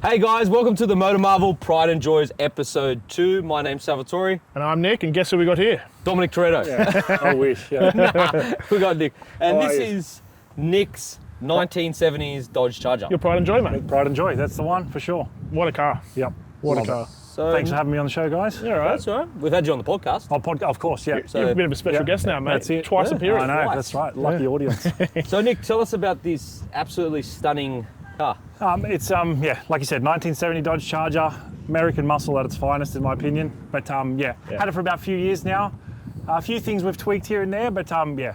Hey guys, welcome to the MotorMarvel Pride and Joys episode 2. My name's Salvatore. And I'm Nick, and guess who we got here? Dominic Toretto. Yeah, I wish. Yeah. We got Nick. And How this are you? is Nick's 1970s Dodge Charger. Your pride and joy, mate. Pride and joy, that's the one for sure. What a car. Yep. What Love a car. it. So, Thanks for having me on the show, guys. Yeah, all right. That's all right. We've had you on the podcast. Of course, yeah. So- You're a bit of a special Yeah, guest now, mate. that's it. Twice Yeah. appearing. I know, Twice. that's right. Lucky audience. So Nick, tell us about this absolutely stunning car. It's like you said, 1970 Dodge Charger, American muscle at its finest, in my opinion. But had it for about a few years now. A few things we've tweaked here and there, but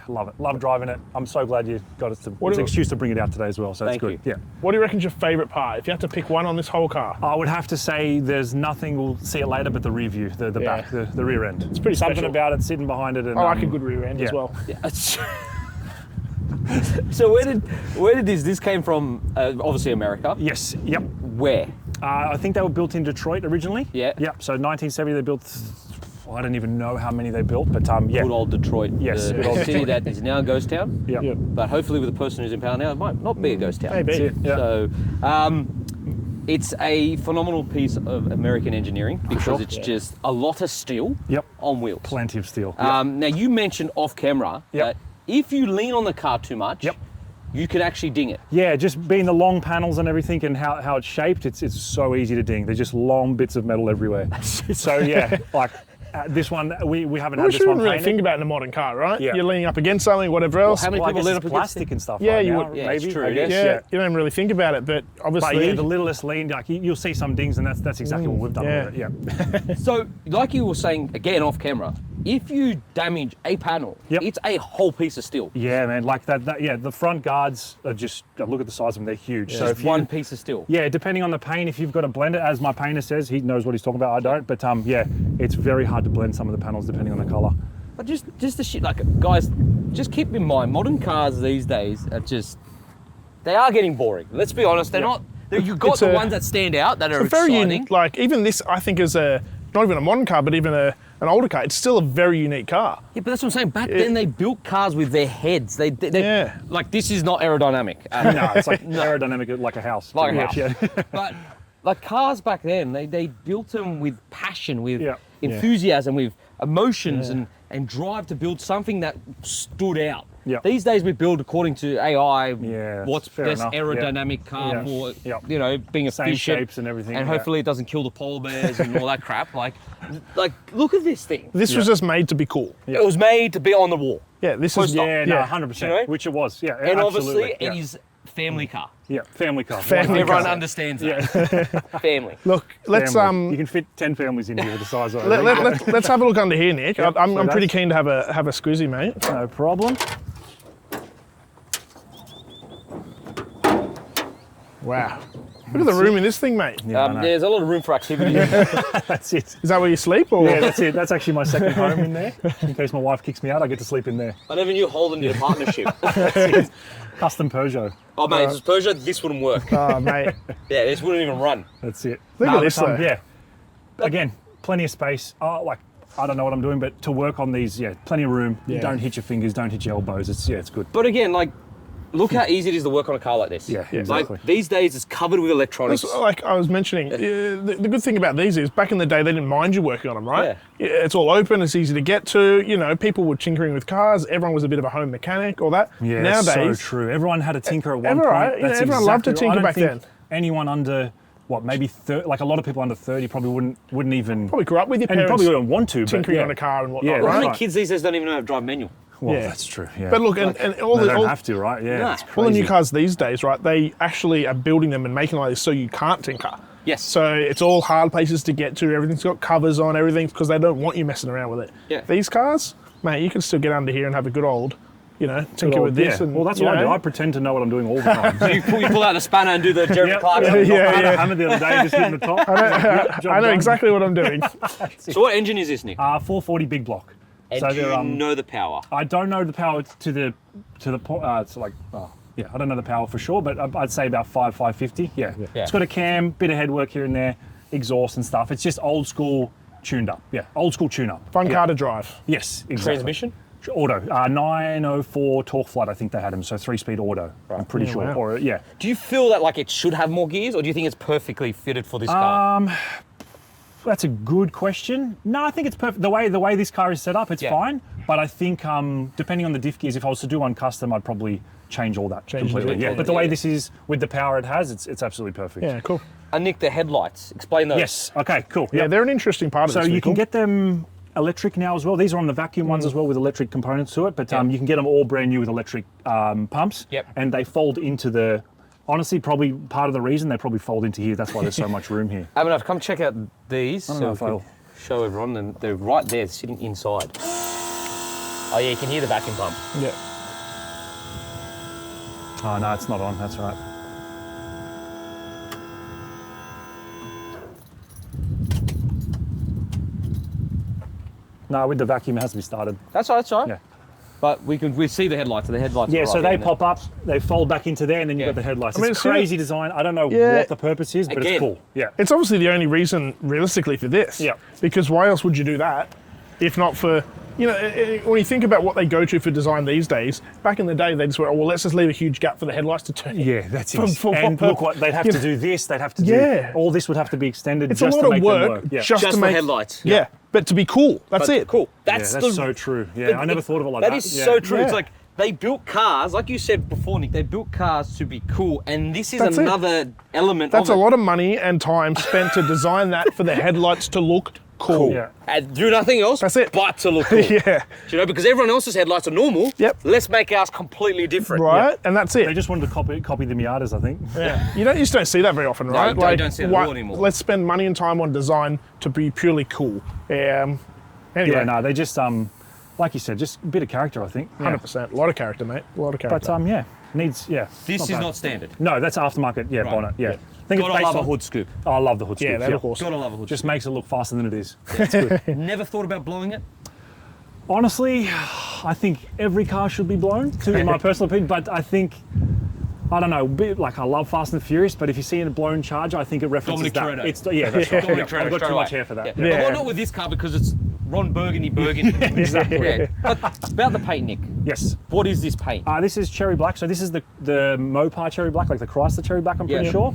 love it. Love driving it. I'm so glad you got us an excuse to bring it out today as well. So that's good. you. Yeah. What do you reckon's your favourite part? If you had to pick one on this whole car. I would have to say there's nothing, we'll see it later, but the rear view, the back, the rear end. It's pretty something special. about it, sitting behind it. And, I like a good rear end as well. Yeah. So where did this came from? Obviously America. Yes, yep. Where? I think they were built in Detroit originally. Yeah. Yep. So 1970 they built. I don't even know how many they built, but Good old Detroit. Yes, The good old city that is now a ghost town. Yep. Yep. But hopefully with the person who's in power now, it might not be a ghost town. Maybe. That's it, yeah. So it's a phenomenal piece of American engineering because sure. it's just a lot of steel Yep. on wheels. Plenty of steel. Yep. Now you mentioned off camera Yep. that if you lean on the car too much, Yep. you could actually ding it. Yeah, just being the long panels and everything and how it's shaped, it's so easy to ding. There's just long bits of metal everywhere. So yeah, like this one, we haven't had Which this you one wouldn't really painted. think about in a modern car, right? Yeah. You're leaning up against something, whatever else. how many Well, I people guess lean it's up against plastic it? and stuff Yeah, right you now, would. Yeah, maybe, it's true, I it guess. is. Yeah, you don't even really think about it, but obviously. But yeah, the littlest lean, like you'll see some dings, and that's exactly what we've done with it. Yeah. So like you were saying again off camera, if you damage a panel, Yep. it's a whole piece of steel. Yeah, man, like that. Yeah, the front guards are just look at the size of them; they're huge. So Just if you, one piece of steel. yeah, depending on the paint, if you've got to blend it, as my painter says, he knows what he's talking about. I don't, but it's very hard to blend some of the panels depending on the color. But just the shit, like guys, just keep in mind, modern cars these days are they are getting boring. Let's be honest, they're not. You've got It's the a- ones that stand out that are It's a very exciting. unique, like even this, I think is not even a modern car, but even an older car, it's still a very unique car. Yeah, but that's what I'm saying. Back then they built cars with their heads. They Yeah. like this is not aerodynamic. No, it's like aerodynamic, like a house. Like a pretty house. much, yeah. But like cars back then, they built them with passion, with Yeah. enthusiasm, with emotions and drive to build something that stood out. Yeah. These days we build according to AI. Yeah, What's fair best enough. aerodynamic car Yeah. for Yeah. being Same efficient shapes and everything, and yeah. hopefully it doesn't kill the polar bears and all that crap. Like look at this thing. This was just made to be cool. It was made to be on the wall. Yeah, this is Post op. Yeah, no, 100%. You know? Which it was. Yeah, And absolutely. obviously it is family car. Yeah, family car. Family Everyone car. understands that. Family. Look, let's Family. You can fit 10 families in here with the size of it. let's have a look under here, Nick. Yep, I'm so pretty that's- keen to have a squizzy, mate. No problem. Wow. Look at the room in this thing, mate. Yeah, I know. There's a lot of room for activity. That's it. Is that where you sleep, or? Yeah, that's it. That's actually my second home in there. In case my wife kicks me out, I get to sleep in there. I never knew Holden did a partnership. Custom Peugeot. Oh mate, Peugeot, this wouldn't work. Oh, mate. Yeah, this wouldn't even run. That's it. Look at but, this, though. yeah. Again, plenty of space. I don't know what I'm doing, but to work on these, plenty of room. Yeah. Don't hit your fingers, don't hit your elbows. It's good. But again, like, look how easy it is to work on a car like this. Yeah, exactly. Like, these days it's covered with electronics. That's like I was mentioning, the good thing about these is back in the day they didn't mind you working on them, right? Yeah, it's all open, it's easy to get to. You know, people were tinkering with cars. Everyone was a bit of a home mechanic, all that. Yeah, Nowadays, that's so true. Everyone had a tinker at one Everyone, point. you know, That's everyone loved to exactly right. tinker I don't back think then. Anyone under maybe 30, like a lot of people under 30 probably wouldn't even. probably grew up with your and parents probably wouldn't want to. tinkering but yeah. on a car and whatnot, Yeah, How right? many right. kids these days don't even know how to drive manual? Well, Yeah. that's true. Yeah. But look, and all they the don't have to, right? Yeah. Nah. It's all the new crazy. cars these days, right? They actually are building them and making like this so you can't tinker. Yes. So it's all hard places to get to. Everything's got covers on everything because they don't want you messing around with it. Yeah. These cars, mate, you can still get under here and have a good old, tinker Well, with this. yeah. And, Well, that's you what I do. know. I pretend to know what I'm doing all the time. You pull out the spanner and do the Jeremy Yep. Clarkson. Yeah, I had yeah. a hammer the other day, just hitting the top. I know exactly what I'm doing. So what engine is this, Nick? 440 big block. And so do they're, you know the power? I don't know the power to the it's like I don't know the power for sure, but I'd say about 550. Yeah. Yeah. It's got a cam, bit of headwork here and there, exhaust and stuff. It's just old school tuned up. Yeah, old school tune up. Fun car to drive. Yes, exactly. Transmission? Auto. 904 torque flight, I think they had them. So 3-speed auto. I'm pretty sure. wow. Or yeah. Do you feel that like it should have more gears, or do you think it's perfectly fitted for this car? That's a good question. No, I think it's perfect. The way this car is set up, it's fine. But I think depending on the diff gears, if I was to do one custom, I'd probably change all that completely. Yeah, but the way this is with the power it has, it's absolutely perfect. Yeah, cool. And Nick, the headlights. Explain those. Yes. Okay. Cool. Yeah, they're an interesting part of so this. you can get them electric now as well. These are on the vacuum ones as well with electric components to it. But you can get them all brand new with electric pumps. Yep. And they fold into the. Honestly, probably part of the reason they probably fold into here. That's why there's so much room here. I've come check out these. I don't know if I'll show everyone, and they're right there, sitting inside. Oh yeah, you can hear the vacuum pump. Yeah. Oh no, it's not on. That's right. No, with the vacuum, it has to be started. That's right. Yeah. But we see the headlights. The headlights. Yeah, are so right they there. pop up, they fold back into there, and then you've got the headlights. I mean, It's it's crazy design. I don't know Yeah. what the purpose is, but Again. it's cool. Yeah. It's obviously the only reason, realistically, for this. Yeah. Because why else would you do that if not for, when you think about what they go to for design these days, back in the day, they just went, oh, well, let's just leave a huge gap for the headlights to turn. Yeah, that's it. For And what look, what they'd have to do this, they'd have to do... Yeah. All this would have to be extended It's just a to lot make of work, them work. Yeah. just to for make headlights. Yeah, but to be cool. That's it. Cool. Yeah, That's that's so true. Yeah, I never thought of it like that. That is Yeah. so true. Yeah. It's like they built cars, like you said before, Nick. They built cars to be cool, and this is That's it. another element. That's of a it. lot of money and time spent to design that for the headlights to look cool. Yeah. And do nothing else. That's it. But to look cool. Yeah. Because everyone else's headlights are normal. Yep. Let's make ours completely different. Right, and that's it. They just wanted to copy the Miatas, I think. Yeah. You just don't see that very often, right? you don't see it at all anymore. Let's spend money and time on design to be purely cool. Anyway, Yeah, no, they just, like you said, just a bit of character, I think. Yeah. 100%. A lot of character, mate. A lot of character. But needs, This is bad. not standard. No, that's aftermarket, Right. bonnet, yeah. Yeah. I think Gotta it's based love a on hood scoop. Oh, I love the hood yeah, scoop. they look awesome. Gotta love a hood Just scoop. makes it look faster than it is. It's good. Never thought about blowing it? Honestly, I think every car should be blown, in my personal opinion, but I think, I don't know, I love Fast and the Furious, but if you see a blown Charger, I think it references Dominic that. Toretto. Yeah, that's right. Dominic Yeah, I've Toretto got straight too much away. hair for that. Yeah. Yeah. Well, not with this car because it's Ron Burgundy. Exactly. Yeah. But about the paint, Nick. Yes. What is this paint? This is cherry black. So this is the Mopar cherry black, like the Chrysler cherry black, I'm pretty Yeah. sure.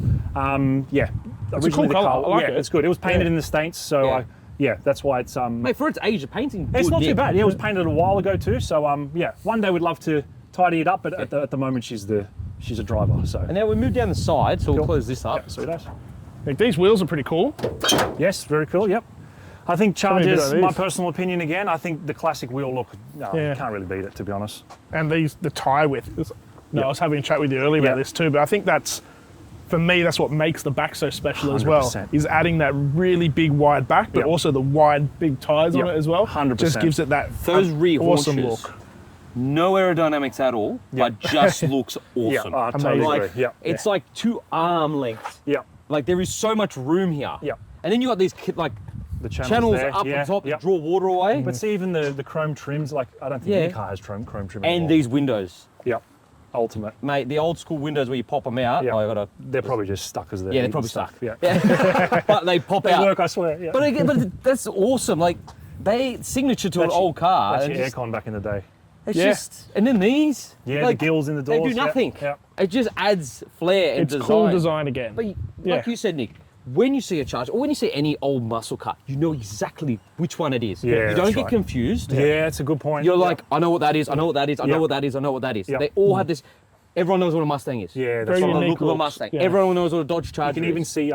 Yeah. It's a cool colour. I like it. It's good. It was painted Yeah. in the States, so Yeah. that's why it's Mate, for its age, the painting. it's good, not too Nick. bad. Yeah, it was painted a while ago too. So one day we'd love to tidy it up, but at the moment she's a driver. So And now we move down the side, so we'll close this up. so it does. Like, these wheels are pretty cool. Yes, very cool. Yep. I think many bit Chargers, of my these. personal opinion again, I think the classic wheel look, no, Yeah. you can't really beat it, to be honest. And the tyre width. I was having a chat with you earlier about this too, but I think for me, that's what makes the back so special as well, 100%. is adding that really big wide back, but Yep. also the wide big tyres on Yep. it as well. 100%. Just gives it that Those rear awesome haunches, look. no aerodynamics at all, but just looks awesome. I totally Amazing. agree. Like, Yeah. it's like 2 arm lengths. Yeah. Like there is so much room here. Yeah. And then you got these The channels there. up Yeah. the top Yeah. that draw water away. But see, even the chrome trims, like I don't think Yeah. any car has chrome trim And anymore. these windows. Yep. Ultimate. Mate, the old school windows where you pop them out. Yeah. Oh, I gotta. They're probably just stuck as they're Yeah, they're probably stuck. Yeah. But they pop They out. work, I swear. Yeah. But again, but that's awesome. Like they signature to an That's- old car. That's and your just- aircon back in the day. It's Yeah. just, and then these. Yeah, like, the gills in the They doors. do yeah, nothing. Yeah. It just adds flair and It's design. cool design again. But Yeah. like you said, Nick, when you see a Charger or when you see any old muscle car, you know exactly which one it is. Yeah, you don't that's get right. confused. Yeah, that's a good point. You're Yeah. like, I know what that is. I know what that is. I know Yeah. what that is. I know what that is. Yeah. They all have this. Everyone knows what a Mustang is. Yeah, that's Very From right. the unique look of a looks, Mustang. yeah. Everyone knows what a Dodge Charger You can even is. see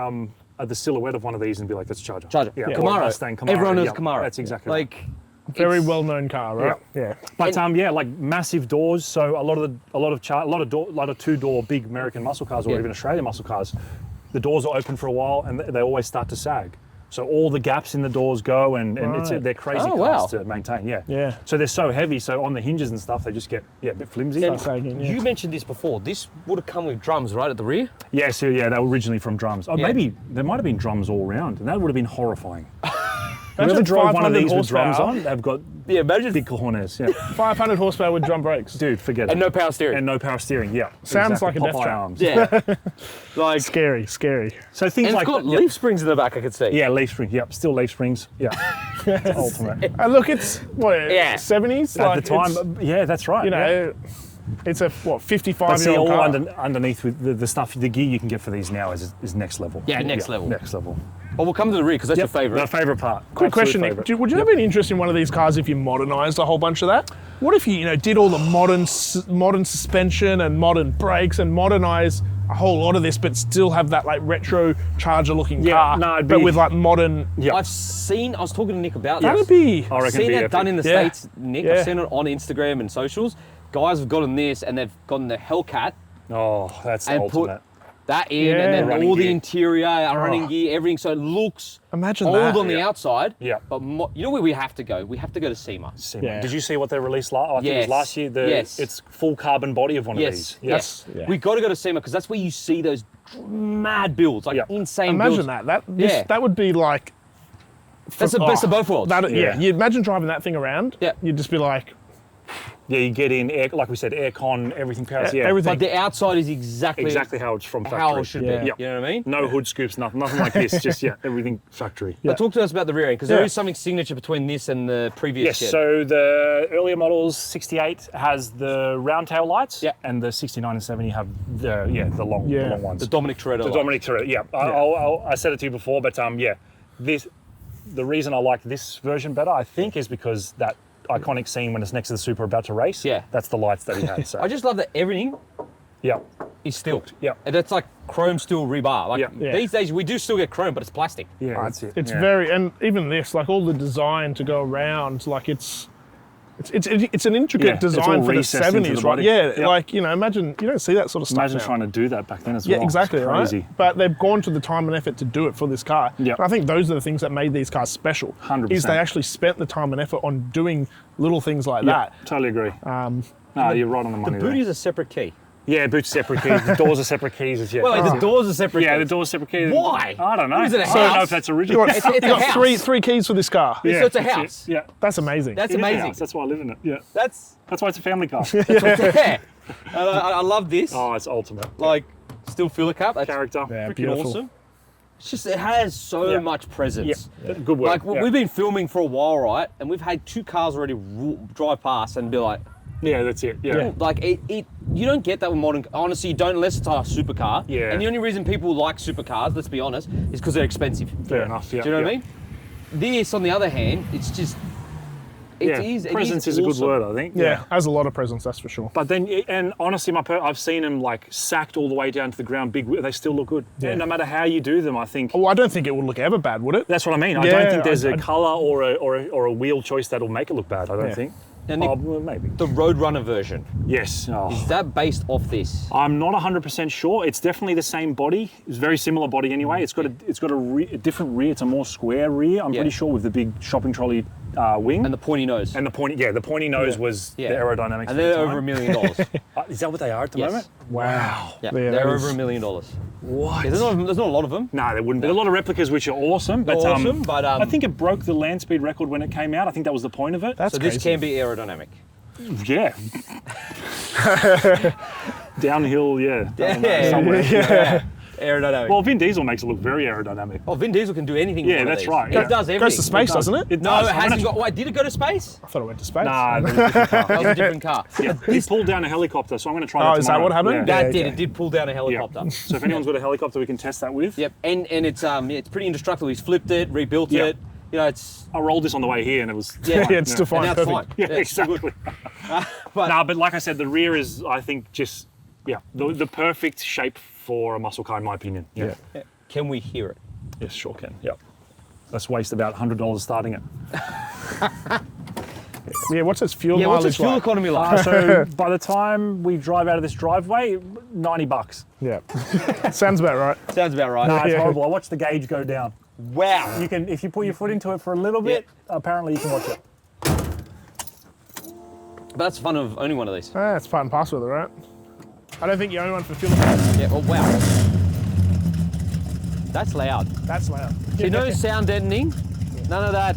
the silhouette of one of these and be like, that's a Charger. Charger. Yeah. Yeah. Or Camaro. Mustang, Camaro. Everyone knows Yeah, Camaro. That's exactly right. like Very it's- well-known car, right? Yeah. But like massive doors. So a lot of two-door big American muscle cars, or Yeah. even Australian muscle cars, the doors are open for a while and they always start to sag. So all the gaps in the doors go, and Right. they're crazy Oh, cars wow. to maintain. Yeah. Yeah. So they're so heavy. So on the hinges and stuff, they just get a bit flimsy. And Sagging, yeah. You mentioned this before. This would have come with drums right at the rear. Yeah. So yeah, they were originally from drums. Oh, Yeah. maybe there might have been drums all around, and that would have been horrifying. Whoever drove one of 500 these with drums horsepower. on, they've got Yeah, imagine. big cojones. Yeah. 500 horsepower with drum brakes. Dude, forget it. And no power steering. And no power steering, yeah. Sounds like a death Popeye trap. arms. Yeah. Like, Scary, scary. So things and like it's got that, leaf springs in the back, I could see. yeah, leaf springs. Yep, still leaf springs. Yeah, it's ultimate. Look, it's what, Yeah. 70s? At Like, the time, it's, yeah, that's right. you yeah. know, it's a, what, But see, 55-year-old all car. underneath with the stuff, the gear you can get for these now is next level. Yeah, next level. Next level. Well, we'll come to the rear because that's your favourite. My favourite part. Quick Absolute question, Nick. favourite. Would you have any interest in one of these cars if you modernised a whole bunch of that? What if you, did all the modern suspension and modern brakes and modernise a whole lot of this, but still have that like retro Charger-looking Yeah, car, no, it'd but be- with like modern? Yeah. I was talking to Nick about That'd this. be. I reckon Seen it'd be that epic. done in the Yeah. States, Nick. Yeah. I've seen it on Instagram and socials. Guys have gotten this and they've gotten the Hellcat Oh, that's and ultimate. put that in, Yeah. and then Running all the gear. interior, running gear, everything, so it looks Imagine old that. on the Yeah. outside. Yeah. But you know where we have to go? We have to go to SEMA. Yeah. Did you see what they released last? I think it Yes. was last year. Yes. It's full carbon body of one of Yes, these. yes. Yeah. We got to go to SEMA because that's where you see those mad builds, like Yeah. insane Imagine builds. that. That would be like. That's the best of both worlds. Yeah. You imagine driving that thing around. Yeah. You'd just be like, Yeah, you get in air, like we said, aircon, everything powers. Yeah, everything. But the outside is exactly how it's from factory. how it should Yeah. be. Yeah. You know what I mean? No hood scoops, nothing like this. Just everything factory. But talk to us about the rear end because there Yeah. is something signature between this and the previous Yes, shed. so the earlier models, 68 has the round tail lights, Yeah. and the 69 and 70 have the long ones. the Dominic Toretto. The light. Dominic Toretto, yeah. I said it to you before, but the reason I like this version better, I think, is because that iconic scene when it's next to the Super about to race. Yeah. That's the lights that he had. So I just love that everything yeah, is steel. Yeah. And that's like chrome steel rebar. Like Yeah. these days we do still get chrome, but it's plastic. yeah, that's it. it's yeah. very, and even this, like all the design to go around, like it's an intricate Yeah, it's all design for the recessed into 70s, the right? body. Yeah, Yep. like, imagine, you don't see that sort of stuff Imagine now. trying to do that back then as well. Yeah, exactly, It's right? crazy. But they've gone to the time and effort to do it for this car. Yep. And I think those are the things that made these cars special. 100%. Is they actually spent the time and effort on doing little things like Yeah, that. totally agree. No, you're right on the The money boot there. is a separate key. Yeah, boot's separate keys. The doors are separate keys. Yeah. Well, the doors are separate Yeah, keys. the doors separate keys. Why? I don't know. Is it a I don't know house? if that's You original. got, It's a you got house. three keys for this car. So it's a house. Yeah. That's amazing. That's It is a amazing. house. That's why I live in it. Yeah. That's That's why it's a family car. yeah. And I love this. Oh, it's ultimate. Like still filler cup. That's Character. Yeah, freaking beautiful. awesome. It's just it has so Yeah. much presence. Yeah. Good work. Like yeah. we've been filming for a while, right? And we've had 2 cars already drive past and be like, Yeah, that's it. Yeah. like it. You don't get that with modern. Honestly, you don't unless it's a supercar. Yeah. And the only reason people like supercars, let's be honest, is because they're expensive. Fair enough. Yeah. Do you know yeah. what I mean? This, on the other hand, it's just. Presence is a good awesome. word, I think. Yeah, has a lot of presence, that's for sure. But then, and honestly, I've seen them like sacked all the way down to the ground, big. They still look good. Yeah. Yeah. No matter how you do them, I think. Well, I don't think it would look ever bad, would it? That's what I mean. I Yeah, don't think there's I- a colour or a wheel choice that'll make it look bad. I don't Yeah. think. And Nick, well, maybe. the Roadrunner version, Yes. Oh. is that based off this? I'm not 100% sure. It's definitely the same body. It's a very similar body anyway. It's got a different rear. It's a more square rear. I'm Yeah. pretty sure with the big shopping trolley wing And the pointy nose. and the pointy nose was Yeah. the aerodynamics. And at they're the over $1 time. million. Is that what they are at the Yes. moment? Wow. Yeah, Yeah, they're that over is- $1 million. What? Yeah, there's not a lot of them. No, there wouldn't be. There are a lot of replicas which are awesome, but, Awesome, but, I think it broke the land speed record when it came out. I think that was the point of it. That's So this crazy. can be aerodynamic. Yeah. Downhill, yeah. Yeah. Somewhere. Yeah. Aerodynamic. Well, Vin Diesel makes it look very aerodynamic. oh, Vin Diesel can do anything. Yeah, with one of that's these. right, It yeah. does everything. Goes to space, It does. doesn't it? It No, does. it I'm hasn't gonna- got. Wait, did it go to space? I thought it went to space. Nah, that was a different car. That was a different car. Yeah. He pulled down a helicopter, so I'm going to try Oh, that is that tomorrow. what happened? Yeah. That Yeah, did. okay. It did pull down a Yeah. helicopter. So if anyone's got a helicopter we can test that with. Yep. And it's pretty indestructible. He's flipped it, rebuilt Yeah. it. You know, it's I rolled this on the way here and it was Yeah. Yeah, it's still fine. and now it's Perfect. fine. Yeah, it's still exactly. good. But No, but like I said, the rear is, I think, just, the perfect shape for a muscle car, in my opinion. Yeah. can we hear it? Yes, sure can. Yeah. Let's waste about $100 starting it. Yeah, what's its fuel Yeah. What's mileage its fuel like? economy like? So by the time we drive out of this driveway, $90. Yeah. Sounds about right. Sounds about right. No, it's Yeah. horrible. I watched the gauge go down. Wow. You can, if you put your foot into it for a little bit, apparently you can watch it. But that's the fun of owning one of these. Ah, it's part and parcel with it, right? I don't think you own one for fuel. Yeah. Oh wow. That's loud. That's loud. Do you know sound deadening? None of that,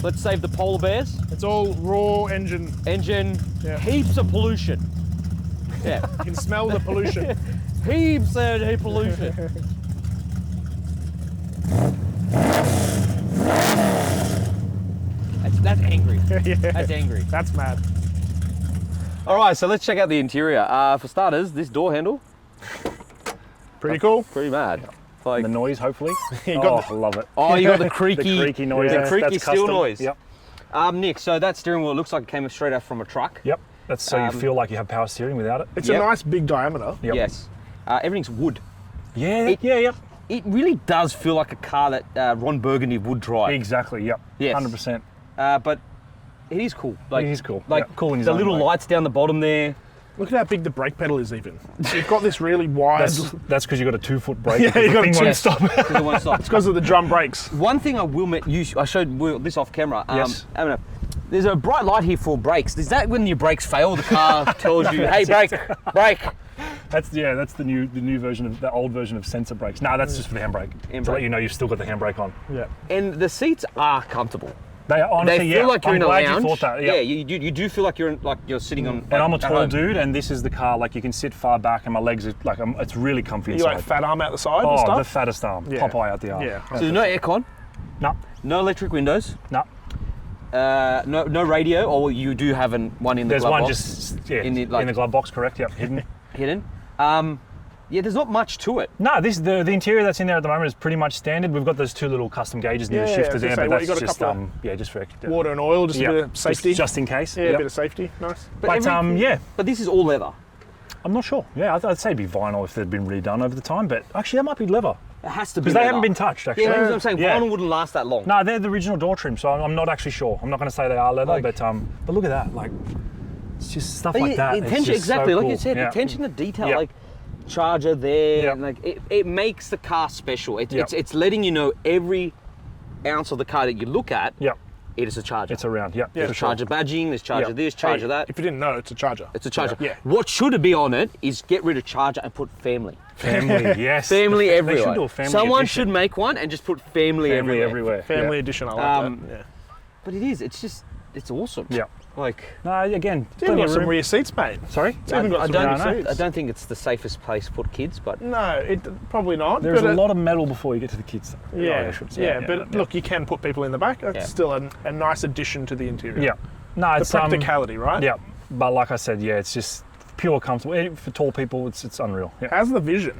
let's save the polar bears. It's all raw engine. Engine, Yeah. heaps of pollution. Yeah, You can smell the pollution. heaps of pollution. That's angry. Yeah. That's angry. That's mad. All right, so let's check out the interior. For starters, this door handle, Pretty cool. pretty mad. Like, The noise, hopefully. You got I love it. oh, you got the creaky, The creaky noise. the creaky that's steel custom. noise. Yep. Nick, so that steering wheel, it looks like it came straight out from a truck. Yep. That's so you feel like you have power steering without it. It's Yep. a nice big diameter. Yep. Yes. Everything's wood. Yeah. Yep. It really does feel like a car that Ron Burgundy would drive. Exactly. Yep. Yes. 100%. But it is cool. Like, It is cool. Like Yeah, cool in his the own little way. lights down the bottom there. Look at how big the brake pedal is even. You've got this really wide... That's because you got a 2-foot brake. Yeah, you got a The thing won't 2 stop. Because it won't stop. It's because of the drum brakes. One thing I will I showed Will this off camera. Yes. I mean, there's a bright light here for brakes. Is that when your brakes fail, the car tells you, "Hey, brake, brake"? That's the new version of the old version of sensor brakes. No, that's just for the handbrake. To Handbrake. let you know you've still got the handbrake on. Yeah. And the seats are comfortable. They are honestly, They feel like you're I'm in a glad lounge. you thought that. Yeah, you do feel like you're sitting on. And I'm a at tall home. dude, and this is the car. Like you can sit far back, and my legs are like it's really comfy You inside. like fat arm out the side and oh, stuff? the fattest arm, Yeah. Popeye out the arm. Yeah. So there's no aircon, No, no electric windows, no. no radio, or you do have one in the There's glove one box, just in the, like- in the glove box, correct? Yep, hidden. hidden. Yeah, there's not much to it. No, the interior that's in there at the moment is pretty much standard. We've got those 2 little custom gauges near the Yeah, I shifter was there, gonna say, but what, that's you got a just couple of just for extra. Water and oil, just Yep. a bit of safety. just in case. Yeah, Yep. a bit of safety. Nice. But yeah, But this is all leather. I'm not sure. Yeah, I'd say it'd be vinyl if they'd been redone over the time, but actually that might be leather It has to be because they leather. haven't been touched. Actually, Yeah, that's what I'm saying. Yeah. Vinyl wouldn't last that long. No, they're the original door trim, so I'm not actually sure. I'm not going to say they are leather, Like- but look at that. Like, it's just stuff But like yeah, that. It's attention, just exactly, so like cool. you said, Yeah. attention to detail, Yep. like charger there, Yep. and like it makes the car special. Yep. It's letting you know every ounce of the car that you look at, Yep, it is a charger. it's around. Yep, There's for a sure. charger badging, there's charger Yep. this, charger Hey, that. If you didn't know, it's a charger. It's a charger. Yeah. What should be on it is get rid of charger and put family. Family, yes. Family They everywhere. should do a family Someone edition. should make one and just put family, Family everywhere. everywhere. Family Yeah. edition, I like that. Yeah. But it is, it's awesome. Yeah. Like, No, again, It's even plenty got of some room. rear seats, mate. Sorry? It's even got I some don't, rear seats. I don't think it's the safest place to put kids, but No, probably not. There's but a lot of metal before you get to the kids. Yeah, I should say. yeah, but look, you can put people in the back. That's Yeah. still a nice addition to the interior. Yeah. No, The it's practicality, right? Yeah, but like I said, yeah, it's just pure comfortable. For tall people, it's unreal. Yeah. How's the vision?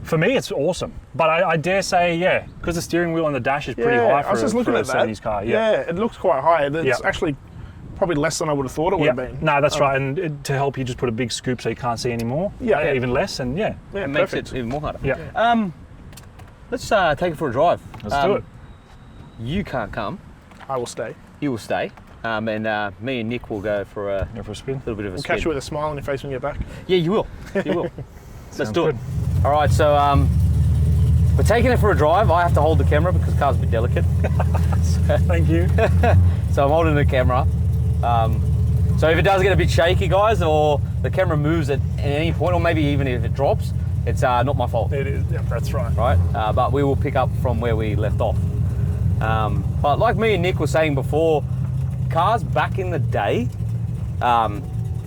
For me, it's awesome. But I dare say, yeah, because the steering wheel on the dash is pretty high I was just for looking a at that. 70s car. Yeah. it looks quite high. It's Yeah. actually probably less than I would have thought it would Yeah. have been. No, that's right. And to help you just put a big scoop so you can't see anymore. Yeah. Even less. And yeah. Yeah, it makes perfect. it even more harder. Yeah. Let's take it for a drive. Let's do it. You can't come. I will stay. You will stay. And me and Nick will go for a Go for a spin. little bit of a We'll spin. catch you with a smile on your face when you get back. Yeah, you will. You will. Let's Sounds do good. it. All right, so we're taking it for a drive. I have to hold the camera because the car's a bit delicate. Thank you. So I'm holding the camera. So if it does get a bit shaky, guys, or the camera moves at any point, or maybe even if it drops, it's not my fault, It is. Yeah, that's right. right? But we will pick up from where we left off. But like me and Nick were saying before, cars back in the day,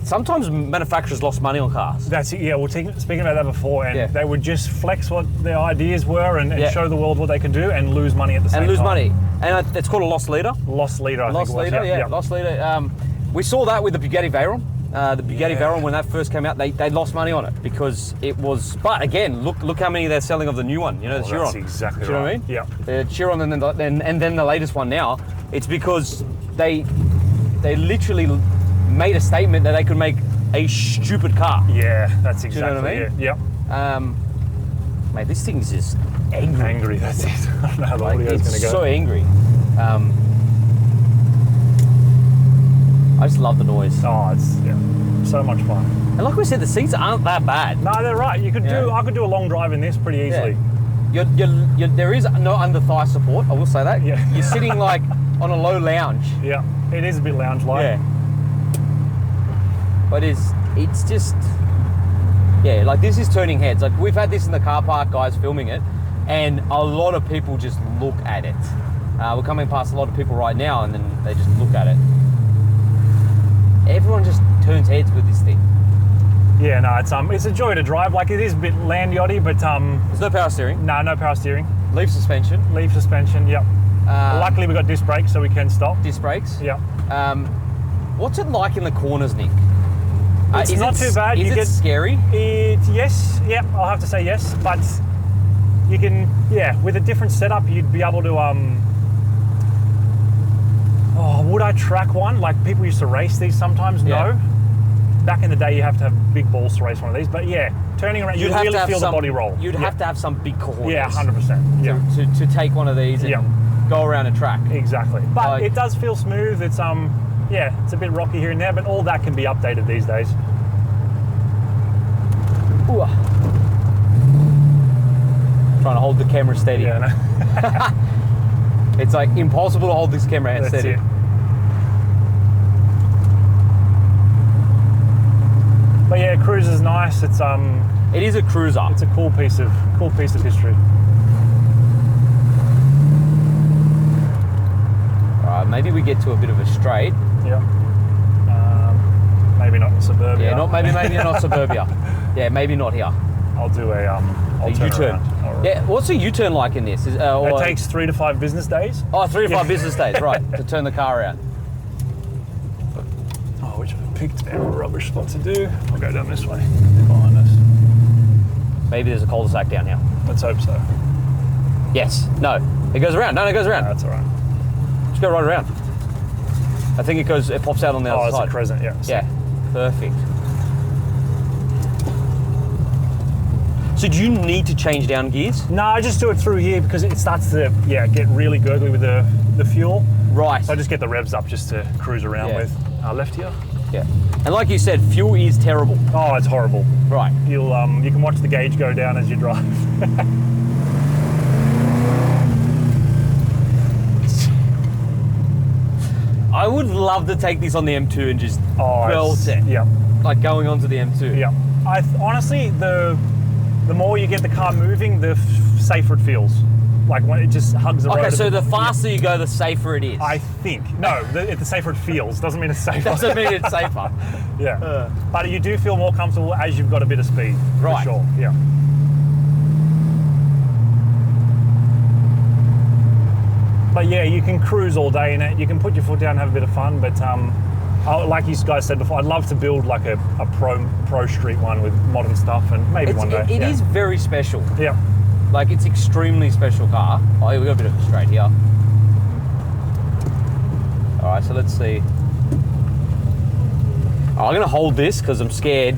sometimes manufacturers lost money on cars. That's it. Yeah, we're speaking about that before, and Yeah. they would just flex what their ideas were and Yeah. show the world what they can do and lose money at the same time. And lose money. And it's called a lost leader. Lost leader, I Lost think it was. leader, yeah, lost leader. We saw that with the Bugatti Veyron. The Bugatti Yeah. Veyron, when that first came out, they lost money on it because it was. But again, look how many they're selling of the new one. You know, the Chiron. That's exactly Do you know right. what I mean? Yeah. The Chiron, and then the latest one now. It's because they literally made a statement that they could make a stupid car. Yeah, that's you exactly know what I mean? it. Yep. Mate, this thing's just angry. Angry, that's it. I don't know how the Like, audio's it's going to go. so angry. I just love the noise. Oh, it's so much fun. And like we said, the seats aren't that bad. No, they're right. You could Yeah. I could do a long drive in this pretty easily. There is no under thigh support. I will say that. Yeah. You're sitting like on a low lounge. Yeah. It is a bit lounge-like. Yeah. But it's just, yeah, like this is turning heads. Like we've had this in the car park, guys filming it, and a lot of people just look at it. We're coming past a lot of people right now, and then they just look at it. Everyone just turns heads with this thing. Yeah, no, it's a joy to drive. Like, it is a bit land yachty, but There's no power steering. no power steering. Leaf suspension. Leaf suspension. Yep. Luckily, we got disc brakes, so we can stop. Disc brakes. Yep. What's it like in the corners, Nick? It's not too bad. Is it scary? Yes. Yep. I'll have to say yes, but you can. Yeah, with a different setup, you'd be able to. Would I track one? Like, people used to race these sometimes. Yeah. No. Back in the day, you have to have big balls to race one of these. But yeah, turning around, you really feel the body roll. You'd have to have some big cojones. Yeah, 100%. Yeah. To take one of these and go around a track. Exactly. But Like- it does feel smooth. It's it's a bit rocky here and there, but all that can be updated these days. Ooh. Trying to hold the camera steady. Yeah, no. It's like impossible to hold this camera hand That's steady. it. But yeah, cruise is nice. It's It is a cruiser. it's a cool piece of history. All right, maybe we get to a bit of a straight. Yeah. Maybe not in suburbia. Yeah, maybe not suburbia. Yeah, maybe not here. I'll do I'll turn U-turn. around. Yeah, what's a U-turn like in this? It takes 3 to 5 business days. 3 to 5 business days, right, to turn the car around. Oh, which I picked a rubbish spot to do. I'll go down this way, behind us. Maybe there's a cul-de-sac down here. Let's hope so. Yes. No. It goes around. No, it goes around. That's all right. Just go right around. I think it pops out on the other it's side. a crescent, yeah. Yeah. Perfect. So do you need to change down gears? No, I just do it through here because it starts to get really gurgly with the fuel. Right. So I just get the revs up just to cruise around with. Left here. Yeah. And like you said, fuel is terrible. Oh, it's horrible. Right. You can watch the gauge go down as you drive. I would love to take this on the M2 and just belt it. Yeah. Like going onto the M2. Yeah. Honestly, the more you get the car moving, the safer it feels. Like when it just hugs the road. Okay, so the faster you go, the safer it is. I think. No, the safer it feels. Doesn't mean it's safer. Doesn't mean it's safer. Yeah. But you do feel more comfortable as you've got a bit of speed. Right. For sure. Yeah. But yeah, you can cruise all day in it. You can put your foot down and have a bit of fun. But like you guys said before, I'd love to build like a pro street one with modern stuff, and maybe one day. It is very special. Yeah. Like, it's extremely special car. Oh, yeah, we got a bit of a straight here. All right, so let's see. Oh, I'm gonna hold this because I'm scared.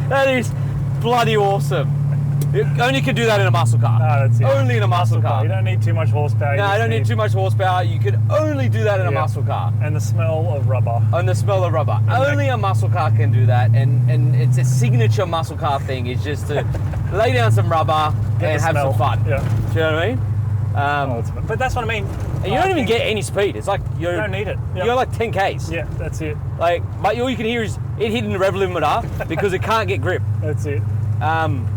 that is bloody awesome. You only can do that in a muscle car. No, that's it. Only in a muscle car. You don't need too much horsepower. No, I don't need too much horsepower. You could only do that in a muscle car. And the smell of rubber. And the smell of rubber. Only a muscle car can do that, and it's a signature muscle car thing. Is just to lay down some rubber and have some fun. Yeah. Do you know what I mean? Ultimate. But that's what I mean. And you don't even get any speed. It's like you don't need it. You go like 10 Ks. Yeah, that's it. Like, but all you can hear is it hitting the rev limiter because it can't get grip. That's it. And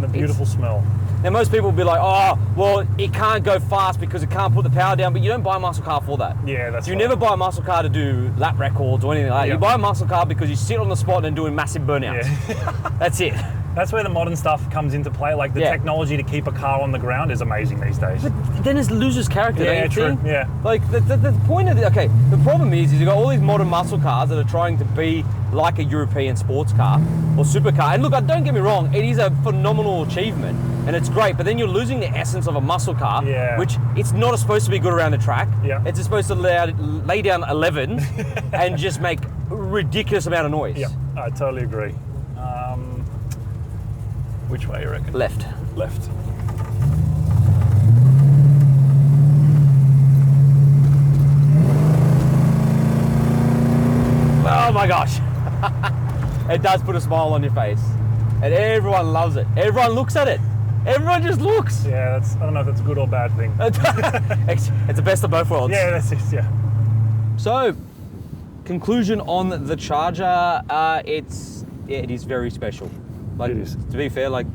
the beautiful smell. Now most people will be like, oh, well, it can't go fast because it can't put the power down, but you don't buy a muscle car for that. Yeah, that's You right. never buy a muscle car to do lap records or anything like that. Yep. You buy a muscle car because you sit on the spot and doing massive burnouts. Yeah. That's it. That's where the modern stuff comes into play. Like the technology to keep a car on the ground is amazing these days. But then it loses character, don't you true. think? Yeah. Like the point of the problem is you've got all these modern muscle cars that are trying to be like a European sports car or supercar. And look, don't get me wrong, it is a phenomenal achievement and it's great, but then you're losing the essence of a muscle car, which it's not supposed to be good around the track. Yeah. It's supposed to lay down 11 and just make a ridiculous amount of noise. Yeah, I totally agree. Which way you reckon? Left. Left. Oh my gosh. It does put a smile on your face. And everyone loves it. Everyone looks at it. Everyone just looks. Yeah, I don't know if that's a good or bad thing. It's the best of both worlds. Yeah, that's it, yeah. So, conclusion on the Charger, it is very special. Like, It is. to be fair, like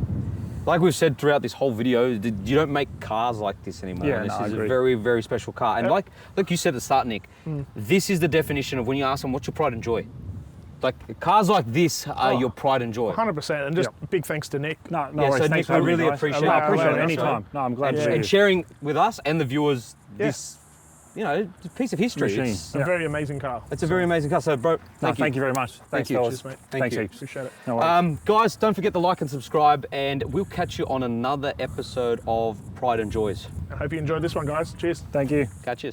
we've said throughout this whole video, you don't make cars like this anymore. Yeah, This no, I is a agree. very, very special car. And Yep. like you said at the start, Nick, this is the definition of when you ask them, what's your pride and joy? Like, cars like this are your pride and joy. 100%. And just big thanks to Nick. No, Yeah, worries. so Thanks Nick, for we having me, really guys. appreciate No, I it. appreciate it Yeah. anytime. No, I'm glad And, to be here. and sharing with us and the viewers Yeah. this, piece of history. Machine. It's A very amazing car. a very amazing car. So, bro, No, thank you. thank you very much. Thanks, you. fellas. Cheers, mate. Thank Thanks you. heaps. Appreciate it. No worries. Guys, don't forget to like and subscribe, and we'll catch you on another episode of Pride and Joys. I hope you enjoyed this one, guys. Cheers. Thank you. Catch you.